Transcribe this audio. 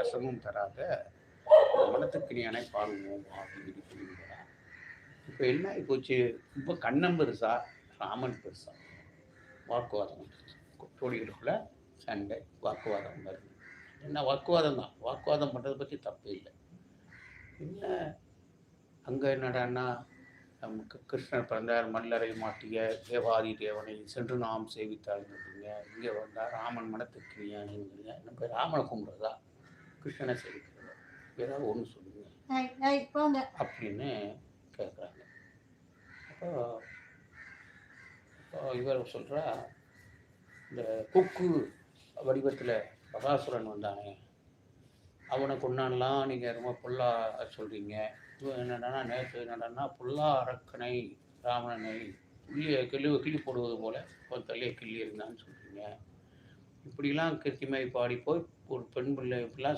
ரசமும் தராத மனத்துக்கினியானை பாருங்க அப்படின்னு சொல்லியிருக்கிறா. இப்போ என்ன ஆகி போச்சு, இப்போ கண்ணன் பெருசா ராமன் பெருசா வாக்குவாதம் வந்துருச்சு. தோழிகளுக்குள்ள சண்டை வாக்குவாதம் வருது. என்ன வாக்குவாதம் தான், வாக்குவாதம் பண்ணுறதை பற்றி தப்பு இல்லை. என்ன அங்கே என்னடான்னா நமக்கு கிருஷ்ணர் பிறந்தார் மல்லரை மாட்டிய தேவாதி தேவனை சென்று நாம் சேவித்தாள்ங்கிறீங்க, இங்கே வந்தால் ராமன் மனத்துக்கினியானுங்கிறீங்க. நம்ம ராமனை கும்பிட்றதா கிருஷ்ணனை சேவிக்கிறதா, ஏதாவது ஒன்று சொல்லுங்க அப்படின்னு கேட்குறாங்க. அப்போ இவர் சொல்கிறா, இந்த கொக்கு வடிவத்தில் பகாசுரன் வந்தானே அவனை கொண்டாடலாம் நீங்கள் ரொம்ப பொல்லா சொல்கிறீங்க. இவன் என்னடான்னா நேற்று என்னடான்னா பொல்லா அரக்கனை ராவணனை கிள்ளி போடுவது போல் ஒரு தலையை கிள்ளி இருந்தான்னு சொல்கிறீங்க. இப்படிலாம் கிருத்திமை பாடி போய் ஒரு பெண் பிள்ளை இப்படிலாம்